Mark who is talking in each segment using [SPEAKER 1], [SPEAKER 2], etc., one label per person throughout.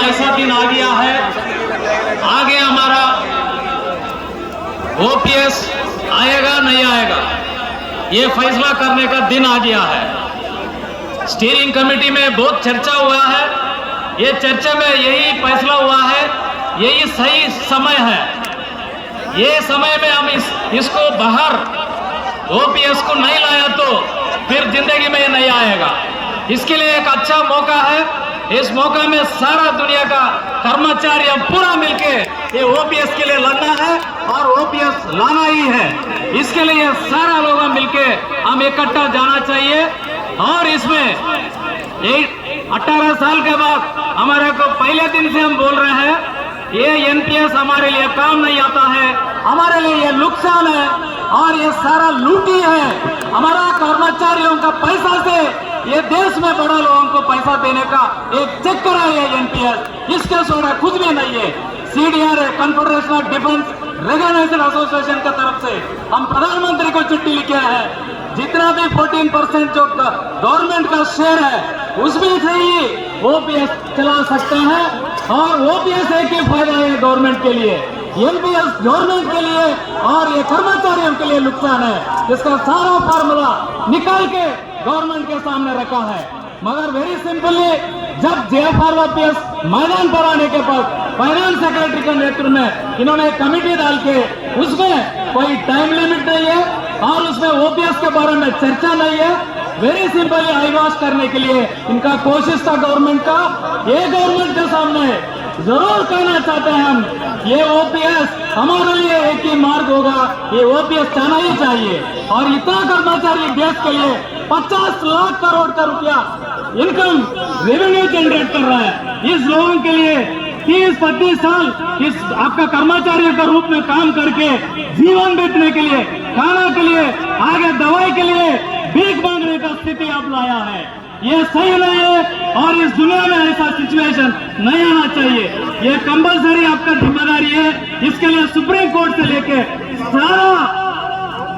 [SPEAKER 1] ऐसा दिन आ गया है, आगे हमारा ओपीएस आएगा नहीं आएगा ये फैसला करने का दिन आ गया है। स्टीयरिंग कमेटी में बहुत चर्चा हुआ है, ये चर्चा में यही फैसला हुआ है, यही सही समय है। ये समय में हम इसको बाहर ओपीएस को नहीं लाया तो फिर जिंदगी में नहीं आएगा। इसके लिए एक अच्छा मौका है, इस मौका में सारा दुनिया का कर्मचारी हम पूरा मिलके ये ओपीएस के लिए लड़ना है और ओपीएस लाना ही है। इसके लिए सारा लोग मिलके हम इकट्ठा जाना चाहिए। और इसमें 18 साल के बाद हमारे को पहले दिन से हम बोल रहे हैं ये एनपीएस हमारे लिए काम नहीं आता है, हमारे लिए ये नुकसान है और ये सारा लूटी है। हमारा कर्मचारियों का पैसा से ये देश में बड़ा लोगों को पैसा देने का एक चक्कर है ये एनपीएस, इसके सोड़ा कुछ भी नहीं है। CDR confederation of defence recognised association की तरफ से हम प्रधानमंत्री को चिट्ठी लिखे हैं, जितना भी 14% जो गवर्नमेंट का शेयर है उसमें से ही ओपीएस चला सकते हैं। और ओपीएस एक ही फायदा है गवर्नमेंट के लिए, एनपीएस गवर्नमेंट के लिए और ये कर्मचारियों के लिए नुकसान है। इसका सारा फार्मूला निकाल के गवर्नमेंट के सामने रखा है। मगर वेरी सिंपली जब जेएफआरओपीएस मैदान पर आने के बाद फाइनेंस सेक्रेटरी के नेतृत्व में इन्होंने कमेटी डाल के उसमें कोई टाइम लिमिट नहीं है और उसमें ओपीएस के बारे में चर्चा नहीं है। वेरी सिंपली आई वॉश करने के लिए इनका कोशिश था गवर्नमेंट का। ये गवर्नमेंट के सामने जरूर कहना चाहते हैं हम, ये ओपीएस हमारे लिए एक ही मार्ग होगा, ये ओपीएस जाना ही चाहिए। और इतना कर्मचारी देश के लिए 50 लाख करोड़ का रुपया इनकम रेवेन्यू जनरेट कर रहा है। इस लोगों के लिए 30-35 साल इस आपका कर्मचारियों के रूप में काम करके जीवन बीतने के लिए, खाना के लिए, आगे दवाई के लिए भीख मांगने का स्थिति आप लाया है, ये सही नहीं है। और इस दुनिया में ऐसा सिचुएशन नहीं आना चाहिए। ये कंपलसरी आपका जिम्मेदारी है। इसके लिए सुप्रीम कोर्ट से लेके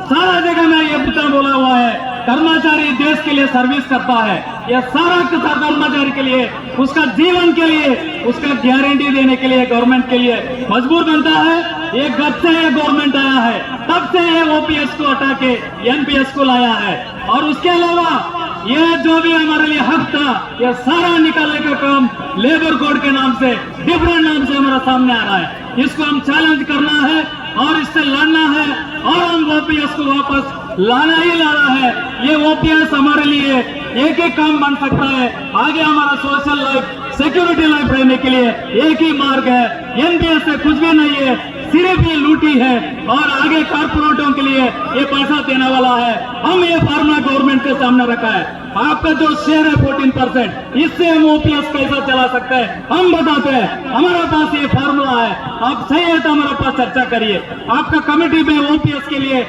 [SPEAKER 1] सारा जगह में ये पुत्र बोला हुआ है, कर्मचारी देश के लिए सर्विस करता है। यह सारा कर्मचारी के लिए, उसका जीवन के लिए, उसका गारंटी देने के लिए गवर्नमेंट के लिए मजबूर बनता है। ये जब से ये गवर्नमेंट आया है तब से ये ओपीएस को हटा के एनपीएस को लाया है। और उसके अलावा ये जो भी हमारे लिए हक था ये सारा निकालने का काम लेबर कोड के नाम से, डिफरेंट नाम से हमारा सामने आ रहा है। इसको हम चैलेंज करना है और इससे लड़ना है और हम ओपीएस को वापस लाना ही लाना है। ये ओपीएस हमारे लिए एक ही काम बन सकता है। आगे हमारा सोशल लाइफ, सिक्योरिटी लाइफ रहने के लिए एक ही मार्ग है। एनपीएस से कुछ भी नहीं है, सिर्फ ये लूटी है और आगे कारपोरेटों के लिए ये पैसा देने वाला है। हम ये फार्मूला गवर्नमेंट के सामने रखा है। आपका जो शेयर है 14%, इससे हम ओपीएस कैसा चला सकते हैं हम बताते हैं। हमारे पास ये फार्मूला है, आप सही है तो हमारे पास चर्चा करिए। आपका कमेटी में ओपीएस के लिए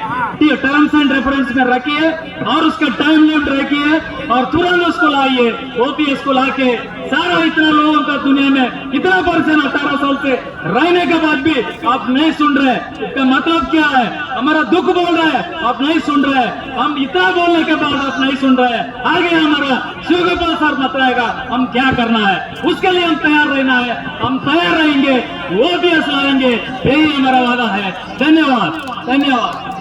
[SPEAKER 1] टर्म्स एंड रेफरेंस में रखिए और उसका टाइम लिमिट रखिए और तुरंत उसको लाइए। ओपीएस को लाके सारा इतना लोगों का दुनिया में इतना परसेंट 18 साल से रहने के बाद भी आप नहीं सुन रहे, इसका मतलब क्या है? हमारा दुख बोल रहा है, आप नहीं सुन रहे। हम इतना बोलने के बाद आप नहीं सुन रहे। आगे हमारा शिवगोपाल सर बताएगा हम क्या करना है, उसके लिए हम तैयार रहना है। हम तैयार रहेंगे, ओपीएस लाएंगे, यही हमारा वादा है। धन्यवाद धन्यवाद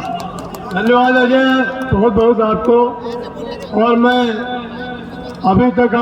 [SPEAKER 2] धन्यवाद अजय, बहुत बहुत आपको। और मैं अभी तक